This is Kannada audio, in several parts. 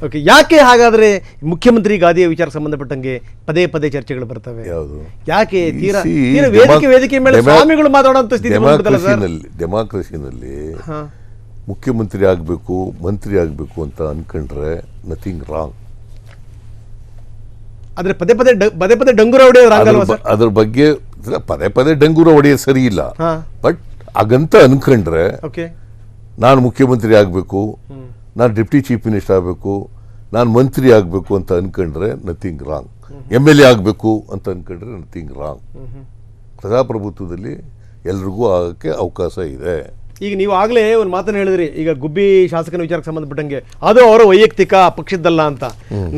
ಓಕೆ, ಯಾಕೆ ಹಾಗಾದ್ರೆ ಮುಖ್ಯಮಂತ್ರಿ ಗಾದಿಯ ವಿಚಾರ ಸಂಬಂಧಪಟ್ಟಂಗೆ ಪದೇ ಪದೇ ಚರ್ಚೆಗಳು ಬರ್ತವೆ? ಯಾಕೆ ತೀರಾ ವೇದಿಕೆ ಮೇಲೆ ಸ್ವಾಮಿಗಳು ಮಾತಾಡುವಂತ ಸ್ಥಿತಿ ಬಂದ್ಬಿಡ್ತಲ್ಲ ಸರ್? ಡೆಮಾಕ್ರಸಿನಲ್ಲಿ ಮುಖ್ಯಮಂತ್ರಿ ಆಗಬೇಕು, ಮಂತ್ರಿ ಆಗಬೇಕು ಅಂತ ಅನ್ಕೊಂಡ್ರೆ ನಥಿಂಗ್ ರಾಂಗ್. ಆದ್ರೆ ಪದೇ ಪದೇ ಡಂಗುರ ಹೊಡೆಯೋದು ಅದ್ರ ಬಗ್ಗೆ ಪದೇ ಪದೇ ಡಂಗುರ ಹೊಡೆಯೋದು ಸರಿ ಇಲ್ಲ. ಬಟ್ ಹಾಗಂತ ಅನ್ಕೊಂಡ್ರೆ ನಾನು ಮುಖ್ಯಮಂತ್ರಿ ಆಗಬೇಕು, ನಾನು ಡೆಪ್ಟಿ ಚೀಫ್ ಮಿನಿಸ್ಟರ್ ಆಗಬೇಕು, ನಾನು ಮಂತ್ರಿ ಆಗಬೇಕು ಅಂತ ಅನ್ಕೊಂಡ್ರೆ ನಥಿಂಗ್ ರಾಂಗ್. MLA ಆಗಬೇಕು ಅಂತ ಅನ್ಕೊಂಡ್ರೆ ನಥಿಂಗ್ ರಾಂಗ್. ಪ್ರಜಾಪ್ರಭುತ್ವದಲ್ಲಿ ಎಲ್ರಿಗೂ ಆಗಕ್ಕೆ ಅವಕಾಶ ಇದೆ. ಈಗ ನೀವು ಆಗಲೇ ಒಂದು ಮಾತನ್ನು ಹೇಳಿದ್ರಿ, ಈಗ ಗುಬ್ಬಿ ಶಾಸಕನ ವಿಚಾರಕ್ಕೆ ಸಂಬಂಧಪಟ್ಟಂಗೆ ಅದು ಅವರ ವೈಯಕ್ತಿಕ ಪಕ್ಷದ್ದಲ್ಲ ಅಂತ.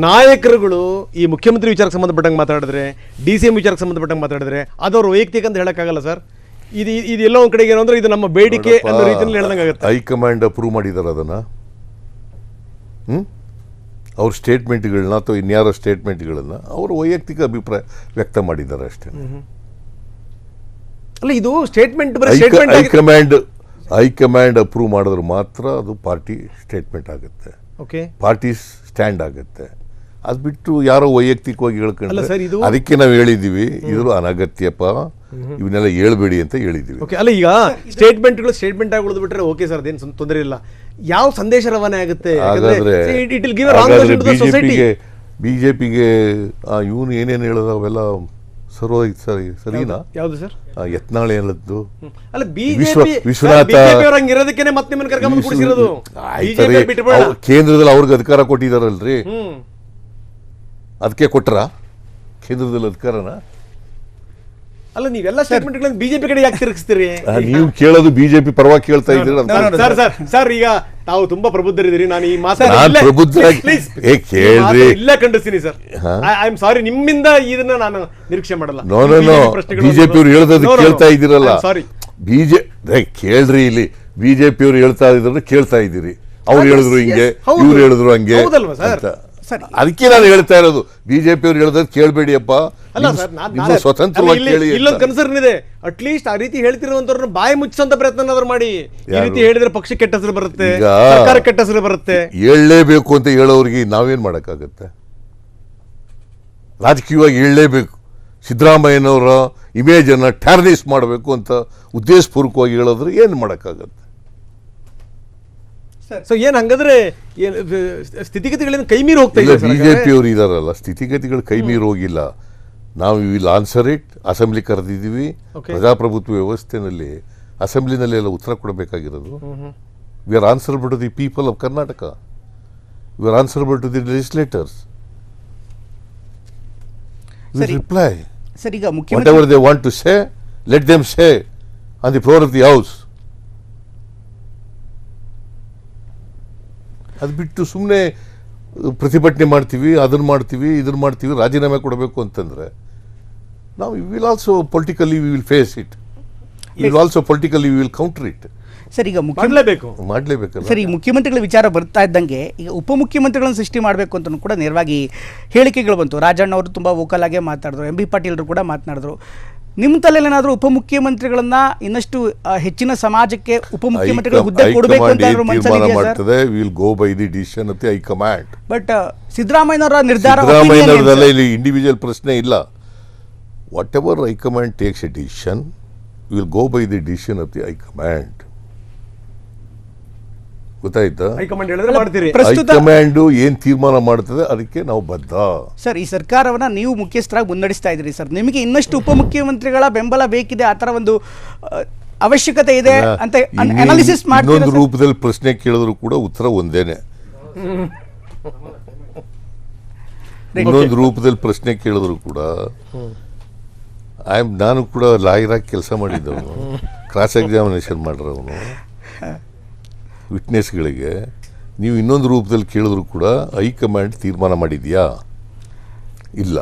ನಾಯಕರುಗಳು ಈ ಮುಖ್ಯಮಂತ್ರಿ ವಿಚಾರಕ್ಕೆ ಸಂಬಂಧಪಟ್ಟಂಗೆ ಮಾತಾಡಿದ್ರೆ, DCM ವಿಚಾರಕ್ಕೆ ಸಂಬಂಧಪಟ್ಟಂಗೆ ಮಾತಾಡಿದ್ರೆ ಅದು ಅವ್ರ ವೈಯಕ್ತಿಕ ಅಂತ ಹೇಳಕ್ಕಾಗಲ್ಲ ಸರ್. ಇದು ಎಲ್ಲೋ ಒಂದ್ ಕಡೆಗೆ ಏನಂದ್ರೆ ಇದು ನಮ್ಮ ಬೇಡಿಕೆ ಅನ್ನೋ ರೀತಿಯಲ್ಲಿ ಹೇಳ್ದಂಗಾಗುತ್ತೆ. ಹೈಕಮಾಂಡ್ ಅಪ್ರೂವ್ ಮಾಡಿದಾರ ಅದನ್ನ, ಅವ್ರ ಸ್ಟೇಟ್ಮೆಂಟ್ಗಳನ್ನ ಅಥವಾ ಇನ್ಯಾರೋ ಸ್ಟೇಟ್ಮೆಂಟ್ಗಳನ್ನ ಅವರು ವೈಯಕ್ತಿಕ ಅಭಿಪ್ರಾಯ ವ್ಯಕ್ತ ಮಾಡಿದ್ದಾರೆ ಅಷ್ಟೇ. ಅಲ್ಲ, ಇದು ಸ್ಟೇಟ್ಮೆಂಟ್ ಹೈಕಮಾಂಡ್ ಅಪ್ರೂವ್ ಮಾಡಿದ್ರೆ ಮಾತ್ರ ಅದು ಪಾರ್ಟಿ ಸ್ಟೇಟ್ಮೆಂಟ್ ಆಗುತ್ತೆ, ಪಾರ್ಟಿ ಸ್ಟ್ಯಾಂಡ್ ಆಗುತ್ತೆ. ಅದ್ ಬಿಟ್ಟು ಯಾರೋ ವೈಯಕ್ತಿಕವಾಗಿ ಹೇಳ್ಕೊಂಡ್ರೆ ಅದಕ್ಕೆ ನಾವು ಹೇಳಿದೀವಿ ಇದ್ರ ಅನಗತ್ಯಪ್ಪ, ಇವನ್ನೆಲ್ಲ ಹೇಳ್ಬೇಡಿ ಅಂತ ಹೇಳಿದೀವಿ. ಅಲ್ಲ, ಈಗ ಸ್ಟೇಟ್ಮೆಂಟ್ ಆಗಿ ಉಳಿದ್ಬಿಟ್ರೆ ಓಕೆ ಸರ್, ಅದೇನು ತೊಂದರೆ ಇಲ್ಲ. ಯಾವ ಸಂದೇಶ ರವಾನೆ ಆಗುತ್ತೆ? ಬಿಜೆಪಿಗೆ ಇವನು ಏನೇನು ಹೇಳೋದು ಅವೆಲ್ಲ ಸರಿನಾ? ಯಾವುದು ಸರ್? ಯತ್ನಾಳ್ ಹೇಳದ್ದು ಅಲ್ಲ, ವಿಶ್ವನಾಥ ಕೇಂದ್ರದಲ್ಲಿ ಅವ್ರಿಗೆ ಅಧಿಕಾರ ಕೊಟ್ಟಿದಾರಲ್ರಿ, ಅದಕ್ಕೆ ಕೊಟ್ರ ಕೇಂದ್ರದಲ್ಲಿ ಅಧಿಕಾರನ? ಅಲ್ಲ, ನೀವೆಲ್ಲ ಸ್ಟೇಟ್ಮೆಂಟ್ ಬಿಜೆಪಿ ಕಡೆ ಯಾಕೆ ತಿರುಗಿಸ್ತೀರಿ? ನೀವು ಕೇಳೋದು ಬಿಜೆಪಿ ಪರವಾಗಿ ಕೇಳ್ತಾ ಇದ್ದೀರಿ. ಸರ್, ಈಗ ತಾವು ತುಂಬಾ ಪ್ರಬುದ್ಧರಿದ್ದೀರಿ. ನಾನು ಈ ಇಲ್ಲ ಖಂಡಿಸ್ತೀನಿ ಸರ್. ಐ ಆಮ್ ಸಾರಿ, ನಿಮ್ಮಿಂದ ಇದನ್ನ ನಾನು ನಿರೀಕ್ಷೆ ಮಾಡಲ್ಲ. ಬಿಜೆಪಿ ಅವ್ರು ಹೇಳೋದು ಕೇಳ್ತಾ ಇದ್ದೀರಲ್ಲ. ಸಾರಿ, ಕೇಳ್ರಿ, ಇಲ್ಲಿ ಬಿಜೆಪಿ ಅವ್ರು ಹೇಳ್ತಾ ಇದ್ರೆ ಕೇಳ್ತಾ ಇದ್ದೀರಿ. ಅವ್ರು ಹೇಳಿದ್ರು ಹಿಂಗೆ, ಇವ್ರು ಹೇಳಿದ್ರು ಹಂಗೆ. ಅದಕ್ಕೆ ನಾನು ಹೇಳ್ತಾ ಇರೋದು, ಬಿಜೆಪಿ ಅವ್ರು ಹೇಳೋದ್ ಕೇಳ್ಬೇಡಿಯಪ್ಪ, ಸ್ವತಂತ್ರವಾಗಿ ಕೇಳಿ. ಇಲ್ಲೊಂದು ಕನ್ಸರ್ನ್ ಇದೆ, ಅಟ್ಲೀಸ್ಟ್ ಆ ರೀತಿ ಹೇಳ್ತಿರುವಂತವ್ರನ್ನ ಬಾಯಿ ಮುಚ್ಚಂತ ಪ್ರಯತ್ನ ಮಾಡಿ. ಈ ರೀತಿ ಹೇಳಿದ್ರೆ ಪಕ್ಷ ಕೆಟ್ಟ ಹೆಸರು ಬರುತ್ತೆ, ಸರ್ಕಾರ ಕೆಟ್ಟ ಹೆಸರು ಬರುತ್ತೆ. ಹೇಳಲೇಬೇಕು ಅಂತ ಹೇಳೋರಿಗೆ ನಾವೇನ್ ಮಾಡಕ್ಕಾಗತ್ತೆ? ರಾಜಕೀಯವಾಗಿ ಹೇಳಲೇಬೇಕು. ಸಿದ್ದರಾಮಯ್ಯನವರ ಇಮೇಜ್ ಅನ್ನ ಟ್ಯಾರ್ನಿಸ್ ಮಾಡಬೇಕು ಅಂತ ಉದ್ದೇಶಪೂರ್ವಕವಾಗಿ ಹೇಳೋದ್ರೆ ಏನ್ ಮಾಡಕ್ಕಾಗತ್ತೆ? ಸೊ ಏನ್ ಹಂಗಂದ್ರೆ ಸ್ಥಿತಿಗತಿಗಳೇನು ಕೈ ಮೀರಿ ಹೋಗ್ತಾ ಇಲ್ಲ. ಬಿಜೆಪಿ ಅವರು ಇದಾರಲ್ಲ, ಸ್ಥಿತಿಗತಿಗಳು ಕೈ ಮೀರಿ ಹೋಗಿಲ್ಲ. ನಾವು ವಿಲ್ ಆನ್ಸರ್ ಇಟ್. ಅಸೆಂಬ್ಲಿ ಕರೆದಿದ್ದೀವಿ. ಪ್ರಜಾಪ್ರಭುತ್ವ ವ್ಯವಸ್ಥೆನಲ್ಲಿ ಅಸೆಂಬ್ಲಿನಲ್ಲಿ ಎಲ್ಲ ಉತ್ತರ ಕೊಡಬೇಕಾಗಿರೋದು. We are answerable to the people of Karnataka. We are answerable to the legislators. We reply. Whatever they want to say, let them say on the floor of the house. ಅದು ಬಿಟ್ಟು ಸುಮ್ಮನೆ ಪ್ರತಿಭಟನೆ ಮಾಡ್ತೀವಿ, ಅದನ್ನ ಮಾಡ್ತೀವಿ, ಇದನ್ನ ಮಾಡ್ತೀವಿ, ರಾಜೀನಾಮೆ ಕೊಡಬೇಕು ಅಂತಂದ್ರೆ ನಾವು will also politically we will face it. Will also politically we will counter it. Sir, ಈಗ ಮಾಡ್ಲೇಬೇಕಲ್ಲ ಸರ್. ಈ ಮುಖ್ಯಮಂತ್ರಿಗಳ ವಿಚಾರ ಬರ್ತಾ ಇದ್ದಂಗೆ ಈಗ ಉಪಮುಖ್ಯಮಂತ್ರಿಗಳನ್ನು ಸೃಷ್ಟಿ ಮಾಡಬೇಕು ಅಂತ ಕೂಡ ನೇರವಾಗಿ ಹೇಳಿಕೆಗಳು ಬಂತು. ರಾಜಣ್ಣ ಅವರು ತುಂಬಾ ವೋಕಲ್ ಆಗೇ ಮಾತಾಡಿದ್ರು, MB ಪಾಟೀಲ್ರು ಕೂಡ ಮಾತನಾಡಿದ್ರು. ನಿಮ್ಮ ತಲೆಯಲ್ಲಿ ಏನಾದರೂ ಉಪಮುಖ್ಯಮಂತ್ರಿಗಳನ್ನ ಇನ್ನಷ್ಟು ಹೆಚ್ಚಿನ ಸಮಾಜಕ್ಕೆ ಉಪಮುಖ್ಯಮಂತ್ರಿಗಳ ಹುದ್ದೆ ಕೊಡಬೇಕು ಅಂತ will go by the decision of the high command. But ಸಿದ್ದರಾಮಯ್ಯನವರ ನಿರ್ಧಾರ ಇಲ್ಲಿ ಇಂಡಿವಿಜುವಲ್ ಪ್ರಶ್ನೆ ಇಲ್ಲ. What ever high command takes A decision, will go by the decision of the high command. ಗೊತ್ತಾಯ್ತಾ? ಹೈಕಮಾಂಡ್ ಏನ್ ತೀರ್ಮಾನ ಮಾಡ್ತದೆ ಅದಕ್ಕೆ ನಾವು ಬದ್ಧ. ಸರ್, ಈ ಸರ್ಕಾರವನ್ನ ನೀವು ಮುಖ್ಯಸ್ಥರಾಗಿ ಮುನ್ನಡೆಸ್ತಾ ಇದ್ರಿ ಸರ್. ನಿಮಗೆ ಇನ್ನಷ್ಟು ಉಪಮುಖ್ಯಮಂತ್ರಿಗಳ ಬೆಂಬಲ ಬೇಕಿದೆ, ಆ ತರ ಒಂದು ಅವಶ್ಯಕತೆ ಇದೆ ಅಂತ ಅನಾಲಿಸಿಸ್ ಮಾಡಿ ಇನ್ನೊಂದು ರೂಪದಲ್ಲಿ ಪ್ರಶ್ನೆ ಕೇಳಿದ್ರು ಕೂಡ ಉತ್ತರ ಒಂದೇನೆ. ಇನ್ನೊಂದು ರೂಪದಲ್ಲಿ ಪ್ರಶ್ನೆ ಕೇಳಿದ್ರು ಕೂಡ ನಾನು ಕೂಡ ಲಾಯರ್ ಆಗಿ ಕೆಲಸ ಮಾಡಿದ್ದವನು, ಕ್ರಾಸ್ ಎಕ್ಸಾಮಿನೇಷನ್ ಮಾಡಿರೋನು. ವಿಟ್ನೆಸ್ಗಳಿಗೆ ನೀವು ಇನ್ನೊಂದು ರೂಪದಲ್ಲಿ ಕೇಳಿದ್ರು ಕೂಡ ಹೈಕಮಾಂಡ್ ತೀರ್ಮಾನ ಮಾಡಿದ್ಯಾ? ಇಲ್ಲ.